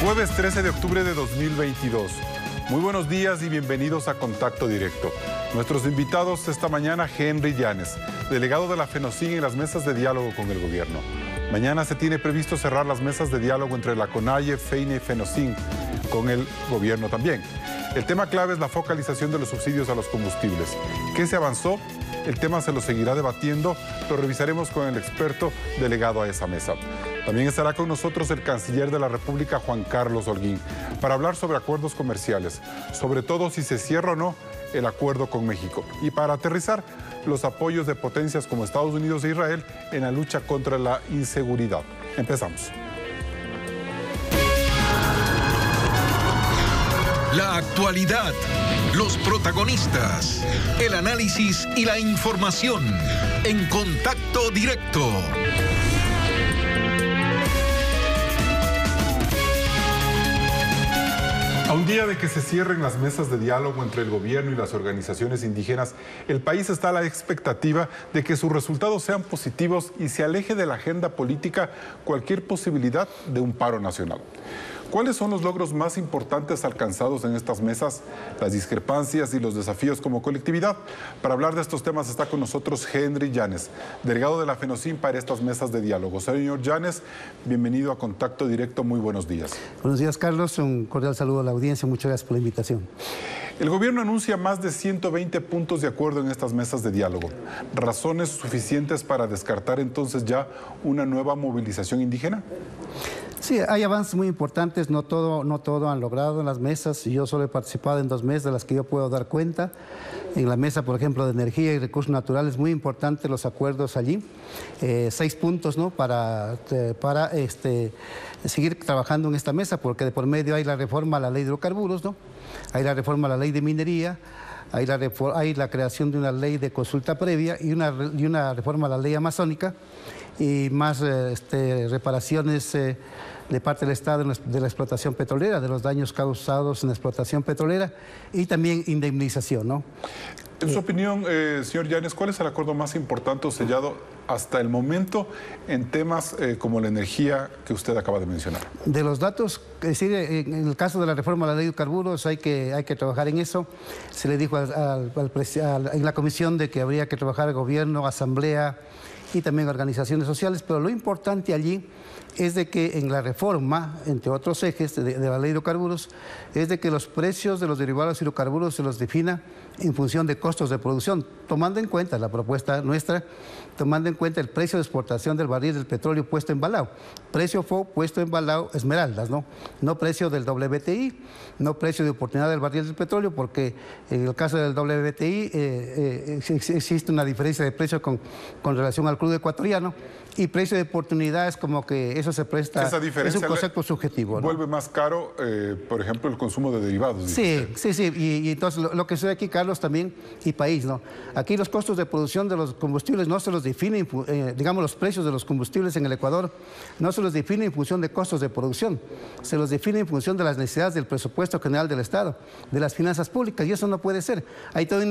Jueves 13 de octubre de 2022. Muy buenos días y bienvenidos a Contacto Directo. Nuestros invitados esta mañana, Henry Llanes, delegado de la FENOCIN en las mesas de diálogo con el gobierno. Mañana se tiene previsto cerrar las mesas de diálogo entre la CONAIE, FEINE y FENOCIN, con el gobierno también. El tema clave es la focalización de los subsidios a los combustibles. ¿Qué se avanzó? El tema se lo seguirá debatiendo, lo revisaremos con el experto delegado a esa mesa. También estará con nosotros el canciller de la República, Juan Carlos Holguín, para hablar sobre acuerdos comerciales, sobre todo si se cierra o no el acuerdo con México, y para aterrizar los apoyos de potencias como Estados Unidos e Israel en la lucha contra la inseguridad. Empezamos. La actualidad, los protagonistas, el análisis y la información en Contacto Directo. A un día de que se cierren las mesas de diálogo entre el gobierno y las organizaciones indígenas, el país está a la expectativa de que sus resultados sean positivos y se aleje de la agenda política cualquier posibilidad de un paro nacional. ¿Cuáles son los logros más importantes alcanzados en estas mesas, las discrepancias y los desafíos como colectividad? Para hablar de estos temas está con nosotros Henry Llanes, delegado de la FENOCIN para estas mesas de diálogo. Señor Llanes, bienvenido a Contacto Directo, muy buenos días. Buenos días, Carlos, un cordial saludo a la audiencia, muchas gracias por la invitación. El gobierno anuncia más de 120 puntos de acuerdo en estas mesas de diálogo. ¿Razones suficientes para descartar entonces ya una nueva movilización indígena? Sí, hay avances muy importantes, no todo han logrado en las mesas. Yo solo he participado en 2 mesas de las que yo puedo dar cuenta. En la mesa, por ejemplo, de energía y recursos naturales, muy importantes los acuerdos allí. 6 puntos, ¿no? para seguir trabajando en esta mesa, porque de por medio hay la reforma a la ley de hidrocarburos, ¿no? Hay la reforma a la ley de minería, hay la creación de una ley de consulta previa y una reforma a la ley amazónica y más reparaciones de parte del Estado de la explotación petrolera, de los daños causados en la explotación petrolera y también indemnización, ¿no? En su opinión, señor Llanes, ¿cuál es el acuerdo más importante sellado hasta el momento en temas como la energía que usted acaba de mencionar? De los datos, es decir, en el caso de la reforma a la ley de hidrocarburos hay que trabajar en eso. Se le dijo en la comisión de que habría que trabajar el gobierno, asamblea y también organizaciones sociales, pero lo importante allí es de que en la reforma, entre otros ejes de la ley de hidrocarburos, es de que los precios de los derivados de hidrocarburos se los defina en función de costos de producción, tomando en cuenta la propuesta nuestra, tomando en cuenta el precio de exportación del barril del petróleo puesto en balao. Precio puesto en balao Esmeraldas, ¿no? No precio del WTI, no precio de oportunidad del barril del petróleo, porque en el caso del WTI existe una diferencia de precio con relación al crudo ecuatoriano, y precio de oportunidad es como que eso se presta, esa diferencia es un concepto subjetivo, ¿no? Vuelve más caro, por ejemplo, el consumo de derivados. Sí, y entonces lo que sucede aquí, Carlos, también, y país, ¿no? Aquí los costos de producción de los combustibles no se los definen, digamos, los precios de los combustibles en el Ecuador no se los definen en función de costos de producción, se los define en función de las necesidades del presupuesto general del Estado, de las finanzas públicas, y eso no puede ser. Hay toda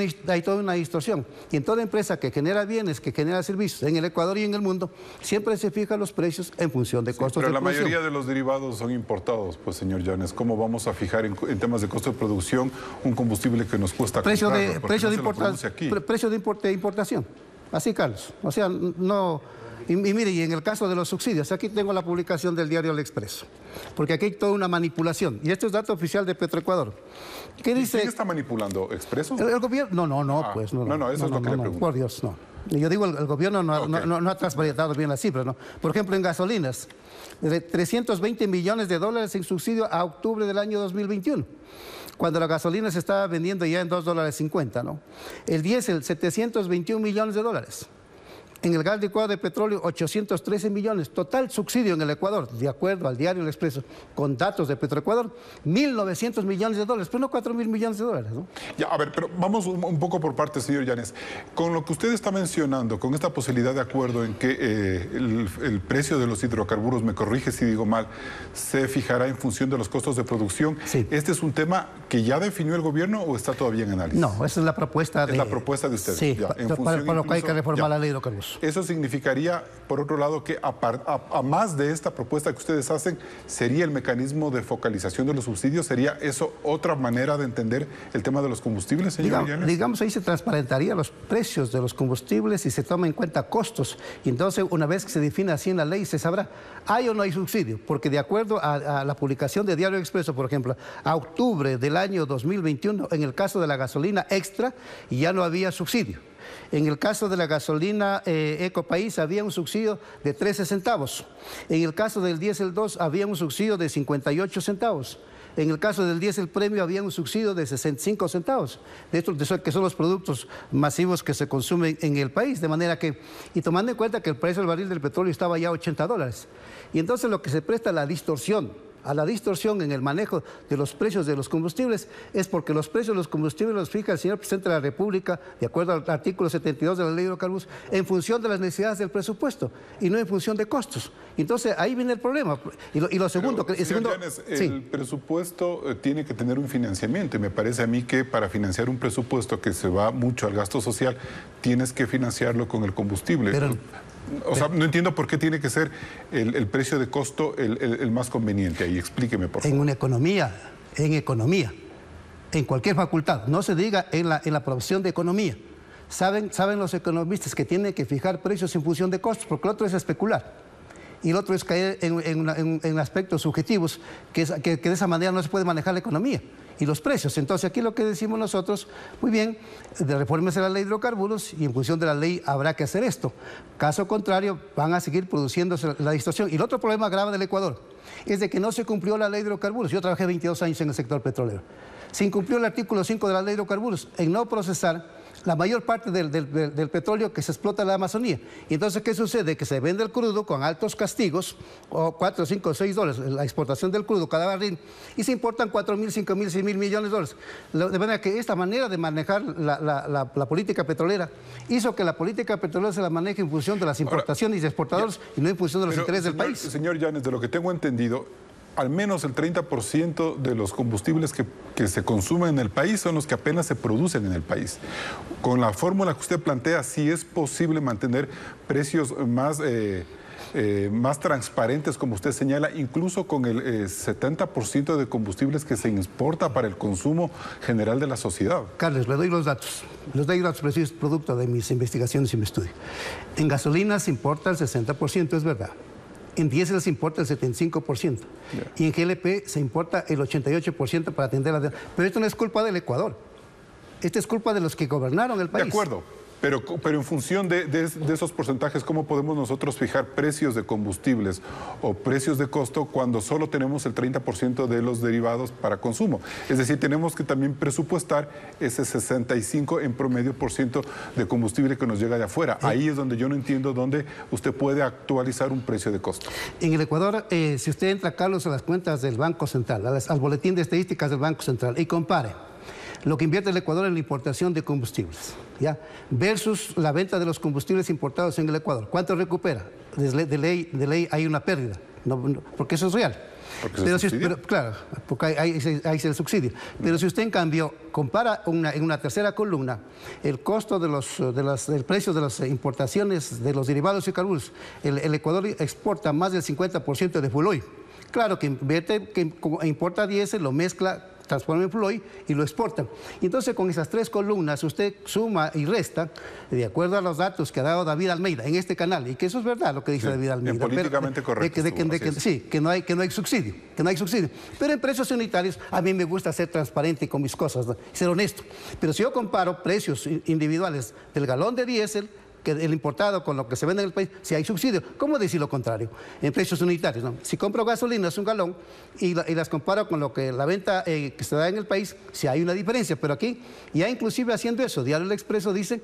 una distorsión, y en toda empresa que genera bienes, que genera servicios en el Ecuador y en el mundo, siempre se fijan los precios en función de costos de producción. Pero la mayoría de los derivados son importados, pues, señor Llanes. ¿Cómo vamos a fijar en temas de costo de producción un combustible que nos cuesta precio comprarlo? de importación. Así, Carlos. O sea, no... Y mire, y en el caso de los subsidios, aquí tengo la publicación del diario El Expreso, porque aquí hay toda una manipulación, y esto es dato oficial de Petroecuador. ¿Qué dice? ¿Quién está manipulando? ¿Expreso? El gobierno, no, eso es lo que le pregunto. Por Dios, no. Yo digo, el gobierno no ha transparentado bien las cifras, ¿no? Por ejemplo, en gasolinas, de 320 millones de dólares en subsidio a octubre del año 2021. Cuando la gasolina se estaba vendiendo ya en $2.50, ¿no? El diésel, 721 millones de dólares. En el gas licuado de petróleo, 813 millones. Total subsidio en el Ecuador, de acuerdo al diario El Expreso, con datos de Petroecuador, 1.900 millones de dólares, pero no 4.000 millones de dólares, ¿no? Ya, a ver, pero vamos un poco por partes, señor Llanes. Con lo que usted está mencionando, con esta posibilidad de acuerdo en que el precio de los hidrocarburos, me corrige si digo mal, se fijará en función de los costos de producción, sí. ¿Este es un tema que ya definió el gobierno o está todavía en análisis? No, esa es la propuesta de... Es la propuesta de ustedes. Sí, ya, para lo que hay que reformar la ley de hidrocarburos. costos. Eso significaría, por otro lado, que a más de esta propuesta que ustedes hacen, ¿sería el mecanismo de focalización de los subsidios? ¿Sería eso otra manera de entender el tema de los combustibles, señor Llanes? Digamos, ahí se transparentaría los precios de los combustibles y se toma en cuenta costos. Y entonces, una vez que se define así en la ley, se sabrá, ¿hay o no hay subsidio? Porque de acuerdo a la publicación de Diario Expreso, por ejemplo, a octubre del año 2021, en el caso de la gasolina extra, ya no había subsidio. En el caso de la gasolina Ecopaís había un subsidio de 13 centavos. En el caso del diésel 2 había un subsidio de 58 centavos. En el caso del diésel premio había un subsidio de 65 centavos, de estos que son los productos masivos que se consumen en el país, de manera que, y tomando en cuenta que el precio del barril del petróleo estaba ya a $80. Y entonces lo que se presta a la distorsión en el manejo de los precios de los combustibles es porque los precios de los combustibles los fija el señor presidente de la República, de acuerdo al artículo 72 de la ley de hidrocarburos, en función de las necesidades del presupuesto y no en función de costos. Entonces ahí viene el problema. Y lo segundo... Pero, señor Llanes, sí, el presupuesto tiene que tener un financiamiento y me parece a mí que para financiar un presupuesto que se va mucho al gasto social, tienes que financiarlo con el combustible. O sea, no entiendo por qué tiene que ser el precio de costo el más conveniente. Ahí explíqueme, por favor. En una economía, en cualquier facultad, no se diga en la profesión de economía. Saben los economistas que tienen que fijar precios en función de costos, porque el otro es especular. Y el otro es caer en aspectos subjetivos, que de esa manera no se puede manejar la economía y los precios. Entonces, aquí lo que decimos nosotros, muy bien, reformarse la ley de hidrocarburos y en función de la ley habrá que hacer esto. Caso contrario, van a seguir produciéndose la distorsión. Y el otro problema grave del Ecuador es de que no se cumplió la ley de hidrocarburos. Yo trabajé 22 años en el sector petrolero. Se incumplió el artículo 5 de la ley de hidrocarburos en no procesar la mayor parte del petróleo que se explota en la Amazonía. Y entonces, ¿qué sucede? Que se vende el crudo con altos castigos, o 4, 5, 6 dólares, la exportación del crudo cada barril, y se importan 4.000, 5.000, 6.000 millones de dólares. De manera que esta manera de manejar la política petrolera hizo que la política petrolera se la maneje en función de las importaciones y de exportadores y no en función de los intereses del país. Señor Llanes, de lo que tengo entendido, al menos el 30% de los combustibles que se consumen en el país son los que apenas se producen en el país. Con la fórmula que usted plantea, sí es posible mantener precios más transparentes, como usted señala, incluso con el 70% de combustibles que se importa para el consumo general de la sociedad. Carlos, le doy los datos. Les doy datos precisos, producto de mis investigaciones y mi estudio. En gasolina se importa el 60%, es verdad. En diésel se importa el 75%. Y en GLP se importa el 88% para atender la... Pero esto no es culpa del Ecuador. Esto es culpa de los que gobernaron el país. De acuerdo. Pero en función de esos porcentajes, ¿cómo podemos nosotros fijar precios de combustibles o precios de costo cuando solo tenemos el 30% de los derivados para consumo? Es decir, tenemos que también presupuestar ese 65% en promedio de combustible que nos llega de afuera. Ahí es donde yo no entiendo dónde usted puede actualizar un precio de costo. En el Ecuador, si usted entra, Carlos, a las cuentas del Banco Central, al boletín de estadísticas del Banco Central y compare lo que invierte el Ecuador en la importación de combustibles, ¿ya? Versus la venta de los combustibles importados en el Ecuador. ¿Cuánto recupera? De ley hay una pérdida, porque eso es real. Pero claro, porque ahí es el subsidio. Pero si usted, en cambio, compara en una tercera columna el costo del precio de las importaciones de los derivados de carburos, el Ecuador exporta más del 50% de fuel oil. Claro que importa diésel, lo mezcla, transforma en fuel oil y lo exportan. Y entonces, con esas tres columnas usted suma y resta de acuerdo a los datos que ha dado David Almeida en este canal, y que eso es verdad lo que dice David Almeida. Políticamente correcto. Sí, que no hay subsidio, Pero en precios unitarios a mí me gusta ser transparente con mis cosas, ¿no? Ser honesto. Pero si yo comparo precios individuales del galón de diésel, que el importado con lo que se vende en el país, si hay subsidio. ¿Cómo decir lo contrario? En precios unitarios, ¿no? Si compro gasolina, es un galón, y las comparo con lo que la venta que se da en el país, si hay una diferencia. Pero aquí, ya inclusive haciendo eso, Diario El Expreso dice,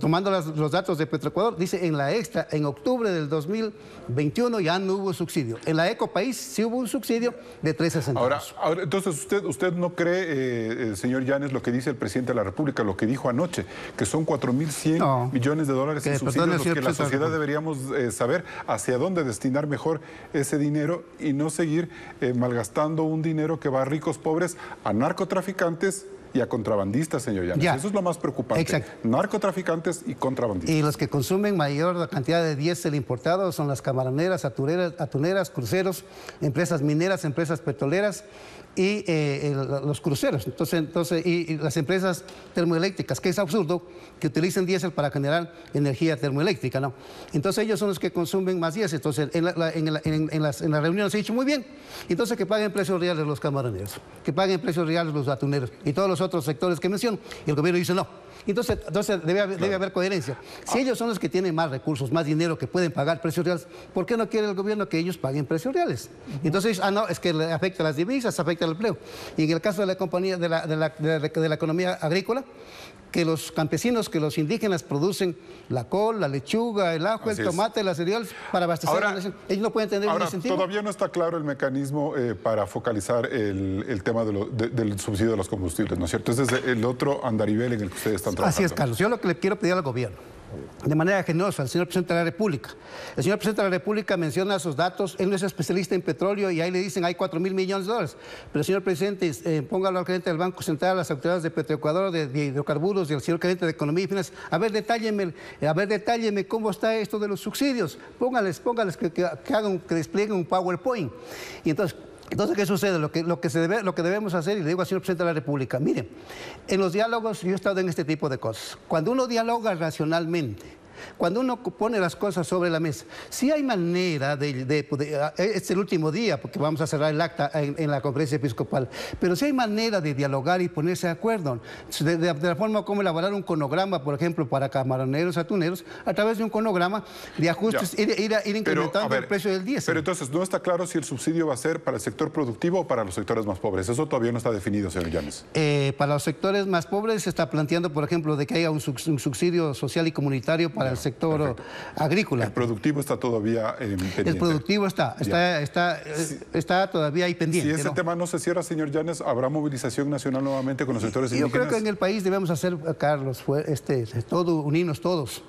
tomando los datos de Petroecuador, dice en la extra, en octubre del 2021 ya no hubo subsidio. En la Ecopaís sí hubo un subsidio de 13 centavos. Ahora entonces, ¿usted no cree, señor Llanes, lo que dice el presidente de la República, lo que dijo anoche, que son 4.100 millones de dólares en subsidios, los que la sociedad deberíamos saber hacia dónde destinar mejor ese dinero y no seguir malgastando un dinero que va a ricos, pobres, a narcotraficantes y a contrabandistas, señor Llanes. Ya. Eso es lo más preocupante. Exacto. Narcotraficantes y contrabandistas. Y los que consumen mayor cantidad de diésel importado son las camaroneras, atuneras, cruceros, empresas mineras, empresas petroleras y los cruceros. Entonces, y las empresas termoeléctricas, que es absurdo que utilicen diésel para generar energía termoeléctrica, ¿no? Entonces ellos son los que consumen más diésel. Entonces en la reunión se ha dicho muy bien, entonces que paguen precios reales los camaroneros, que paguen precios reales los atuneros y todos los otros sectores que menciono. Y el gobierno dice no. Entonces debe haber coherencia. Si ellos son los que tienen más recursos, más dinero, que pueden pagar precios reales, ¿por qué no quiere el gobierno que ellos paguen precios reales? Entonces, no, es que le afecta a las divisas, afecta al empleo. Y en el caso de la compañía de la economía agrícola, que los campesinos, que los indígenas producen la col, la lechuga, el ajo, el tomate, las cereales para abastecer a la nación. Ellos no pueden tener un incentivo. Todavía no está claro el mecanismo para focalizar el tema del subsidio de los combustibles, ¿no es cierto? Ese es el otro andarivel en el que ustedes están trabajando. Así es, Carlos. Yo lo que le quiero pedir al gobierno, de manera generosa, al señor presidente de la República. El señor presidente de la República menciona sus datos, él no es especialista en petróleo y ahí le dicen hay 4.000 millones de dólares. Pero el señor presidente, póngalo al gerente del Banco Central, a las autoridades de Petroecuador, de hidrocarburos y al señor gerente de Economía y Finanzas, a ver, detálleme cómo está esto de los subsidios. Póngales que desplieguen un PowerPoint. Y entonces, ¿qué sucede? Lo que debemos hacer, y le digo al señor presidente de la República, miren, en los diálogos yo he estado en este tipo de cosas. Cuando uno dialoga racionalmente, cuando uno pone las cosas sobre la mesa, sí hay manera es el último día, porque vamos a cerrar el acta en la conferencia episcopal, pero sí hay manera de dialogar y ponerse de acuerdo, de la forma como elaborar un cronograma, por ejemplo, para camaroneros, atuneros, a través de un cronograma de ajustes, ir incrementando el precio del diésel. Pero entonces, no está claro si el subsidio va a ser para el sector productivo o para los sectores más pobres. Eso todavía no está definido, señor Llanes. Para los sectores más pobres se está planteando, por ejemplo, de que haya un subsidio social y comunitario para el sector agrícola. El productivo está todavía pendiente. El productivo está todavía ahí pendiente. Si ese tema no se cierra, señor Llanes, ¿habrá movilización nacional nuevamente con los sectores indígenas? Yo creo que en el país debemos hacer, Carlos, unirnos todos.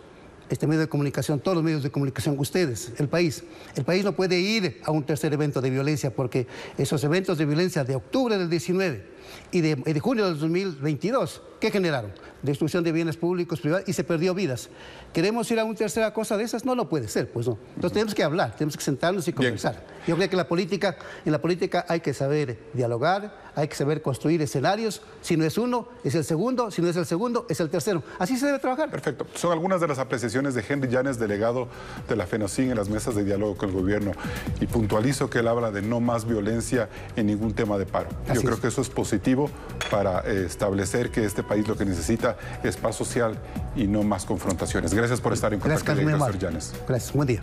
Medio de comunicación, todos los medios de comunicación, ustedes, el país. El país no puede ir a un tercer evento de violencia porque esos eventos de violencia de octubre del 19 y de junio del 2022, ¿qué generaron? Destrucción de bienes públicos, privados, y se perdió vidas. ¿Queremos ir a una tercera cosa de esas? No, no puede ser, pues no. Entonces tenemos que hablar, tenemos que sentarnos y conversar. Bien. Yo creo que en la política hay que saber dialogar, hay que saber construir escenarios. Si no es uno, es el segundo. Si no es el segundo, es el tercero. Así se debe trabajar. Perfecto. Son algunas de las apreciaciones de Henry Llanes, delegado de la FENOCIN en las mesas de diálogo con el gobierno. Y puntualizo que él habla de no más violencia en ningún tema de paro. Yo creo que eso es positivo para establecer que este país lo que necesita es paz social y no más confrontaciones. Gracias por estar en contacto directo, señor Llanes. Gracias, buen día.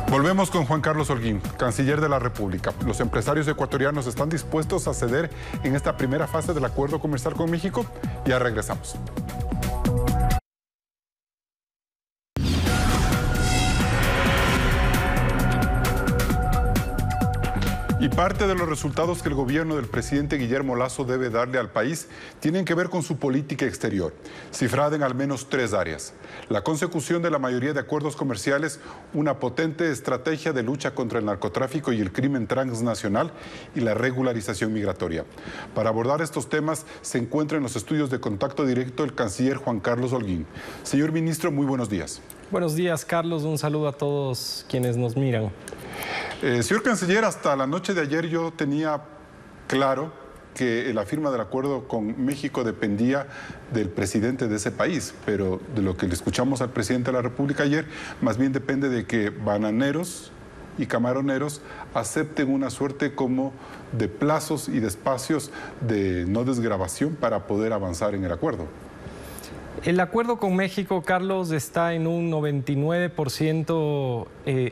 Volvemos con Juan Carlos Holguín, canciller de la República. Los empresarios ecuatorianos están dispuestos a ceder en esta primera fase del acuerdo comercial con México. Ya regresamos. Y parte de los resultados que el gobierno del presidente Guillermo Lasso debe darle al país tienen que ver con su política exterior, cifrada en al menos 3 áreas. La consecución de la mayoría de acuerdos comerciales, una potente estrategia de lucha contra el narcotráfico y el crimen transnacional y la regularización migratoria. Para abordar estos temas se encuentra en los estudios de Contacto Directo el canciller Juan Carlos Holguín. Señor ministro, muy buenos días. Buenos días, Carlos. Un saludo a todos quienes nos miran. Señor canciller, hasta la noche de ayer yo tenía claro que la firma del acuerdo con México dependía del presidente de ese país, pero de lo que le escuchamos al presidente de la República ayer, más bien depende de que bananeros y camaroneros acepten una suerte como de plazos y de espacios de no desgravación para poder avanzar en el acuerdo. El acuerdo con México, Carlos, está en un 99%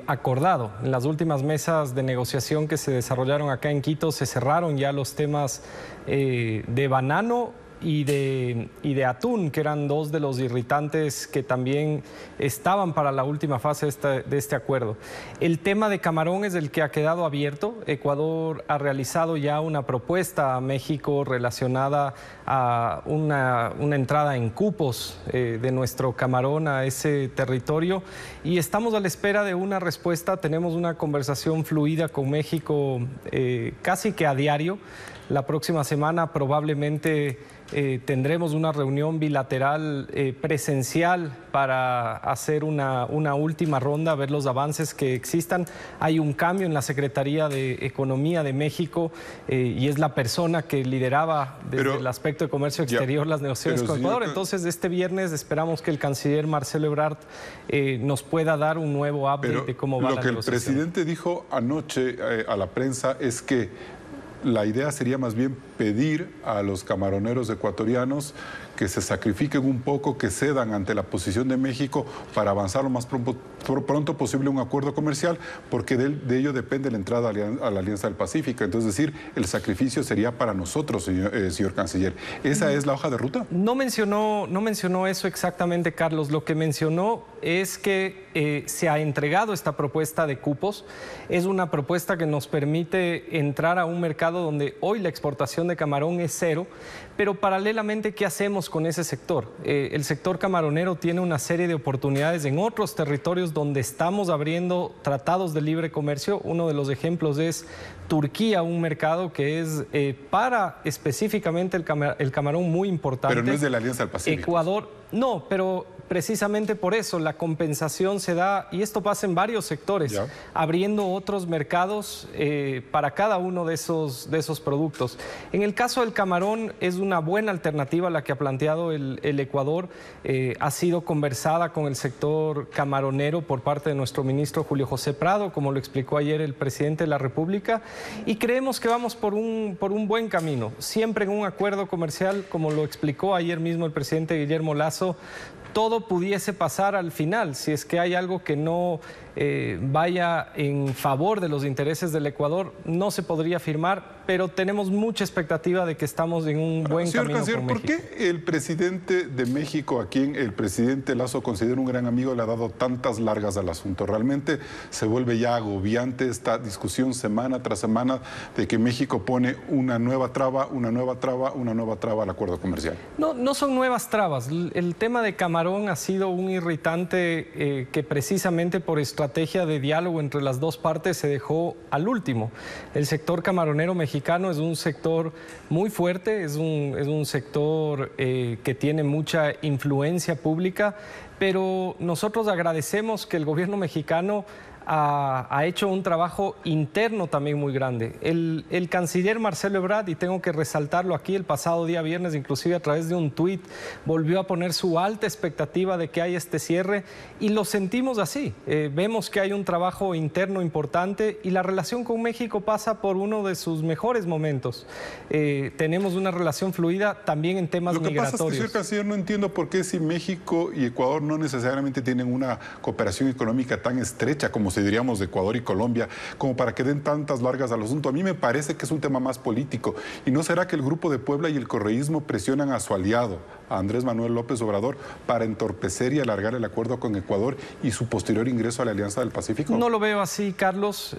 acordado. En las últimas mesas de negociación que se desarrollaron acá en Quito se cerraron ya los temas de banano y de atún, que eran dos de los irritantes que también estaban para la última fase de este acuerdo. El tema de camarón es el que ha quedado abierto. Ecuador ha realizado ya una propuesta a México relacionada a una entrada en cupos de nuestro camarón a ese territorio y estamos a la espera de una respuesta. Tenemos una conversación fluida con México casi que a diario. La próxima semana probablemente tendremos una reunión bilateral presencial para hacer una última ronda, ver los avances que existan. Hay un cambio en la Secretaría de Economía de México y es la persona que lideraba desde el aspecto de comercio exterior las negociaciones con Ecuador. Entonces, este viernes esperamos que el canciller Marcelo Ebrard nos pueda dar un nuevo update de cómo va la negociación. Lo que el presidente dijo anoche a la prensa es que la idea sería más bien pedir a los camaroneros ecuatorianos que se sacrifiquen un poco, que cedan ante la posición de México para avanzar lo más pronto posible un acuerdo comercial, porque de ello depende la entrada a la Alianza del Pacífico. Entonces, es decir, el sacrificio sería para nosotros, señor canciller. ¿Esa es la hoja de ruta? No mencionó eso exactamente, Carlos. Lo que mencionó es que se ha entregado esta propuesta de cupos. Es una propuesta que nos permite entrar a un mercado donde hoy la exportación de camarón es cero, pero paralelamente, ¿qué hacemos con ese sector? El sector camaronero tiene una serie de oportunidades en otros territorios donde estamos abriendo tratados de libre comercio. Uno de los ejemplos es Turquía, un mercado que es para específicamente el camarón muy importante. Pero no es de la Alianza del Pacífico. Ecuador, no, pero precisamente por eso la compensación se da, y esto pasa en varios sectores, abriendo otros mercados para cada uno de esos productos. En el caso del camarón es una buena alternativa la que ha planteado el Ecuador. Ha sido conversada con el sector camaronero por parte de nuestro ministro Julio José Prado, como lo explicó ayer el presidente de la República, y creemos que vamos por un buen camino, siempre en un acuerdo comercial, como lo explicó ayer mismo el presidente Guillermo Lasso. Todo pudiese pasar al final, si es que hay algo que no vaya en favor de los intereses del Ecuador, no se podría firmar, pero tenemos mucha expectativa de que estamos en un buen camino con México. ¿Por qué el presidente de México, a quien el presidente Lasso considera un gran amigo, le ha dado tantas largas al asunto? Realmente se vuelve ya agobiante esta discusión semana tras semana de que México pone una nueva traba al acuerdo comercial. No son nuevas trabas. El tema de camarón ha sido un irritante que precisamente por estrategia de diálogo entre las dos partes se dejó al último. El sector camaronero mexicano es un sector muy fuerte, es un sector que tiene mucha influencia pública, pero nosotros agradecemos que el gobierno mexicano ha hecho un trabajo interno también muy grande. El canciller Marcelo Ebrard, y tengo que resaltarlo aquí, el pasado día viernes, inclusive a través de un tuit, volvió a poner su alta expectativa de que haya este cierre y lo sentimos así. Vemos que hay un trabajo interno importante y la relación con México pasa por uno de sus mejores momentos. Tenemos una relación fluida también en temas migratorios. Lo que pasa es que, señor canciller, no entiendo por qué si México y Ecuador no necesariamente tienen una cooperación económica tan estrecha como diríamos de Ecuador y Colombia, como para que den tantas largas al asunto. A mí me parece que es un tema más político. ¿Y no será que el Grupo de Puebla y el correísmo presionan a su aliado, a Andrés Manuel López Obrador, para entorpecer y alargar el acuerdo con Ecuador y su posterior ingreso a la Alianza del Pacífico? No lo veo así, Carlos.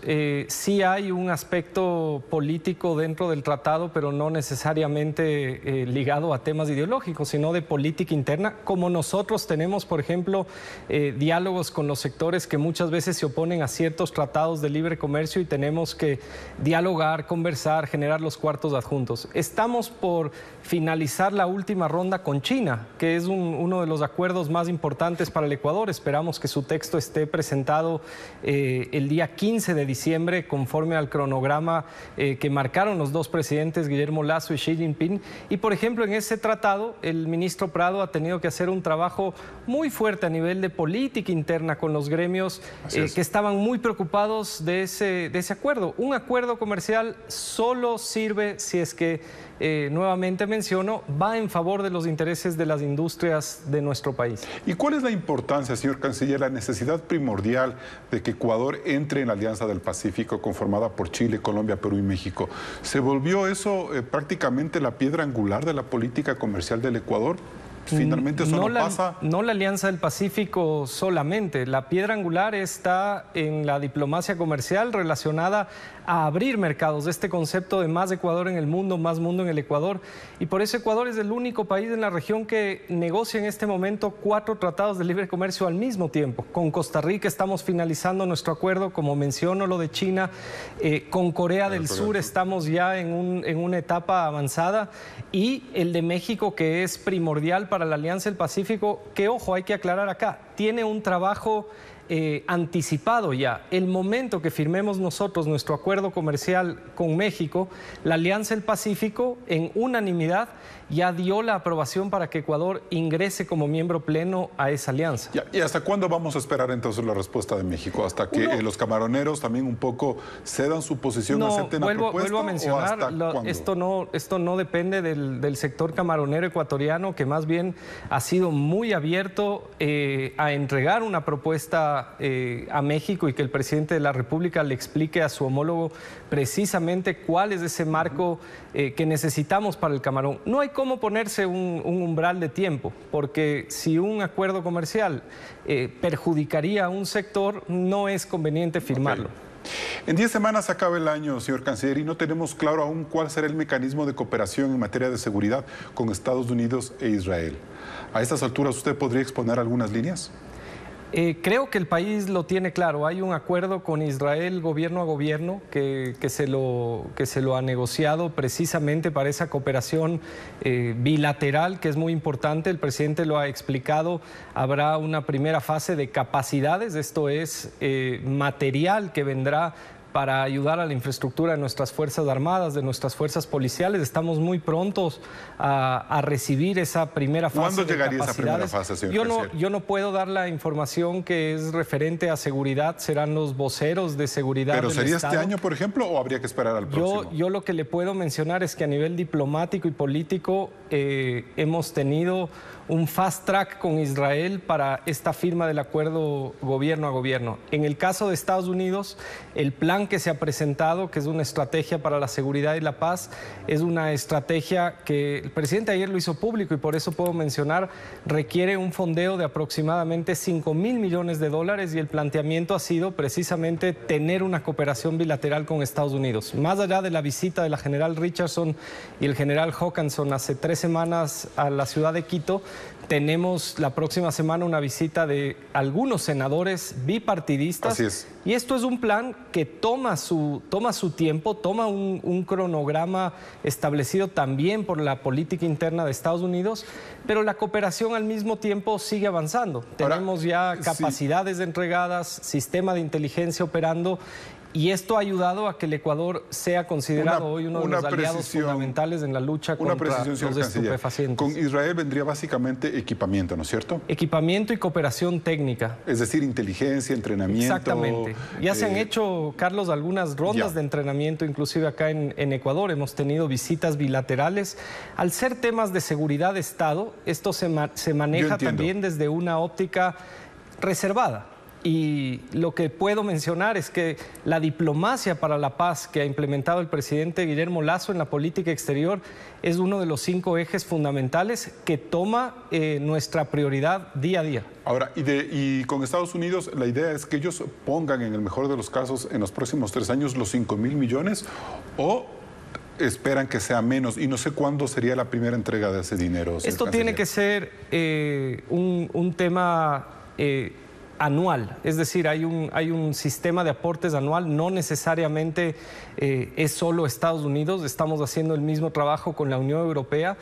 Sí hay un aspecto político dentro del tratado, pero no necesariamente ligado a temas ideológicos, sino de política interna, como nosotros tenemos, por ejemplo, diálogos con los sectores que muchas veces se oponen a ciertos tratados de libre comercio y tenemos que dialogar, conversar, generar los cuartos adjuntos. Estamos por finalizar la última ronda con China, que es uno de los acuerdos más importantes para el Ecuador. Esperamos que su texto esté presentado el día 15 de diciembre, conforme al cronograma que marcaron los dos presidentes, Guillermo Lasso y Xi Jinping. Y, por ejemplo, en ese tratado, el ministro Prado ha tenido que hacer un trabajo muy fuerte a nivel de política interna con los gremios que estaban muy preocupados de ese acuerdo. Un acuerdo comercial solo sirve si es que nuevamente menciono, va en favor de los intereses de las industrias de nuestro país. ¿Y cuál es la importancia, señor canciller, la necesidad primordial de que Ecuador entre en la Alianza del Pacífico conformada por Chile, Colombia, Perú y México? ¿Se volvió eso prácticamente la piedra angular de la política comercial del Ecuador? Finalmente eso no pasa. No la Alianza del Pacífico solamente. La piedra angular está en la diplomacia comercial relacionada a abrir mercados. Este concepto de más Ecuador en el mundo, más mundo en el Ecuador. Y por eso Ecuador es el único país en la región que negocia en este momento 4 tratados de libre comercio al mismo tiempo. Con Costa Rica estamos finalizando nuestro acuerdo, como menciono lo de China. Con Corea del Sur estamos ya en una etapa avanzada. Y el de México, que es primordial para la Alianza del Pacífico, que, ojo, hay que aclarar acá, tiene un trabajo anticipado ya. El momento que firmemos nosotros nuestro acuerdo comercial con México, la Alianza del Pacífico, en unanimidad, ya dio la aprobación para que Ecuador ingrese como miembro pleno a esa alianza. ¿Y hasta cuándo vamos a esperar entonces la respuesta de México? ¿Hasta que los camaroneros también un poco cedan su posición, acepten la propuesta? Vuelvo a mencionar, esto no depende del sector camaronero ecuatoriano, que más bien ha sido muy abierto a entregar una propuesta a México y que el presidente de la República le explique a su homólogo precisamente cuál es ese marco que necesitamos para el camarón. No hay cómo ponerse un umbral de tiempo, porque si un acuerdo comercial perjudicaría a un sector, no es conveniente firmarlo. Okay. En 10 semanas acaba el año, señor canciller, y no tenemos claro aún cuál será el mecanismo de cooperación en materia de seguridad con Estados Unidos e Israel. A estas alturas, ¿usted podría exponer algunas líneas? Creo que el país lo tiene claro. Hay un acuerdo con Israel gobierno a gobierno que se lo ha negociado precisamente para esa cooperación bilateral, que es muy importante. El presidente lo ha explicado. Habrá una primera fase de capacidades, esto es material que vendrá para ayudar a la infraestructura de nuestras Fuerzas Armadas, de nuestras fuerzas policiales. Estamos muy prontos a recibir esa primera fase. ¿Cuándo llegaría esa primera fase, señor canciller? Yo no puedo dar la información que es referente a seguridad, serán los voceros de seguridad del Estado. ¿Pero sería este año, por ejemplo, o habría que esperar al próximo? Yo lo que le puedo mencionar es que a nivel diplomático y político hemos tenido un fast track con Israel para esta firma del acuerdo gobierno a gobierno. En el caso de Estados Unidos, el plan que se ha presentado, que es una estrategia para la seguridad y la paz, es una estrategia que el presidente ayer lo hizo público y por eso puedo mencionar, requiere un fondeo de aproximadamente $5.000 millones y el planteamiento ha sido precisamente tener una cooperación bilateral con Estados Unidos. Más allá de la visita de la general Richardson y el general Hawkinson hace 3 semanas a la ciudad de Quito, tenemos la próxima semana una visita de algunos senadores bipartidistas. Así es. Y esto es un plan que toma su tiempo, toma un cronograma establecido también por la política interna de Estados Unidos, pero la cooperación al mismo tiempo sigue avanzando. Tenemos ya capacidades entregadas, sistema de inteligencia operando. Y esto ha ayudado a que el Ecuador sea considerado hoy uno de los aliados fundamentales en la lucha contra los estupefacientes. Con Israel vendría básicamente equipamiento, ¿no es cierto? Equipamiento y cooperación técnica. Es decir, inteligencia, entrenamiento. Exactamente. Ya se han hecho, Carlos, algunas rondas de entrenamiento, inclusive acá en Ecuador. Hemos tenido visitas bilaterales. Al ser temas de seguridad de Estado, esto se maneja también desde una óptica reservada. Y lo que puedo mencionar es que la diplomacia para la paz que ha implementado el presidente Guillermo Lasso en la política exterior es uno de los 5 ejes fundamentales que toma nuestra prioridad día a día. Ahora, y con Estados Unidos, la idea es que ellos pongan, en el mejor de los casos, en los próximos 3 años, los $5.000 millones, o esperan que sea menos, y no sé cuándo sería la primera entrega de ese dinero. Esto tiene que ser un tema anual, es decir, hay un sistema de aportes anual, no necesariamente es solo Estados Unidos, estamos haciendo el mismo trabajo con la Unión Europea.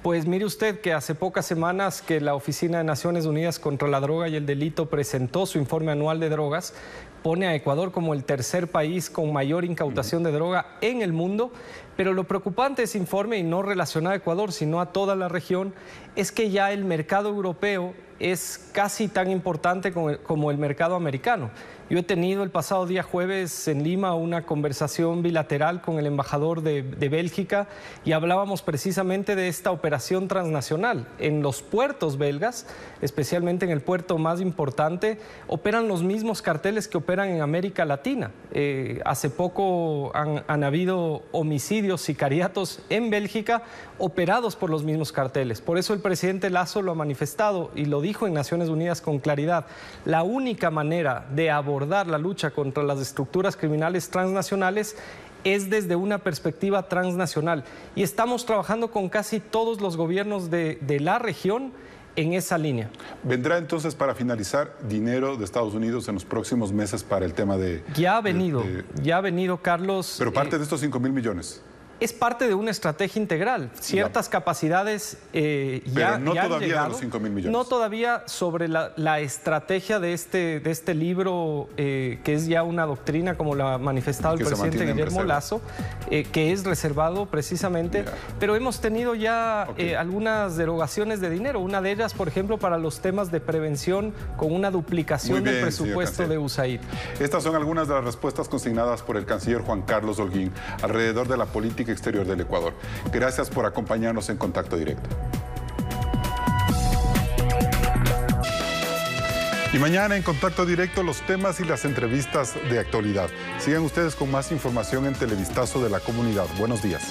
Pues mire usted que hace pocas semanas que la Oficina de Naciones Unidas contra la Droga y el Delito presentó su informe anual de drogas, pone a Ecuador como el tercer país con mayor incautación de droga en el mundo, pero lo preocupante de ese informe, y no relacionado a Ecuador, sino a toda la región, es que ya el mercado europeo es casi tan importante como el mercado americano. Yo he tenido el pasado día jueves en Lima una conversación bilateral con el embajador de Bélgica y hablábamos precisamente de esta operación transnacional. En los puertos belgas, especialmente en el puerto más importante, operan los mismos carteles que operan en América Latina. Hace poco han habido homicidios, sicariatos en Bélgica operados por los mismos carteles. Por eso el presidente Lasso lo ha manifestado y lo dijo en Naciones Unidas con claridad. La única manera de abordar la lucha contra las estructuras criminales transnacionales es desde una perspectiva transnacional. Y estamos trabajando con casi todos los gobiernos de la región en esa línea. ¿Vendrá entonces, para finalizar, dinero de Estados Unidos en los próximos meses para el tema de...? Ya ha venido, Carlos. Pero parte de estos 5.000 millones. Es parte de una estrategia integral. Ciertas capacidades ya han llegado. Pero no todavía de los 5.000 millones. No todavía sobre la estrategia de este libro, que es ya una doctrina, como lo ha manifestado el presidente Guillermo Lasso, que es reservado precisamente. Pero hemos tenido ya algunas derogaciones de dinero. Una de ellas, por ejemplo, para los temas de prevención, con una duplicación del presupuesto de USAID. Estas son algunas de las respuestas consignadas por el canciller Juan Carlos Holguín alrededor de la política exterior del Ecuador. Gracias por acompañarnos en Contacto Directo. Y mañana en Contacto Directo, los temas y las entrevistas de actualidad. Sigan ustedes con más información en Televistazo de la Comunidad. Buenos días.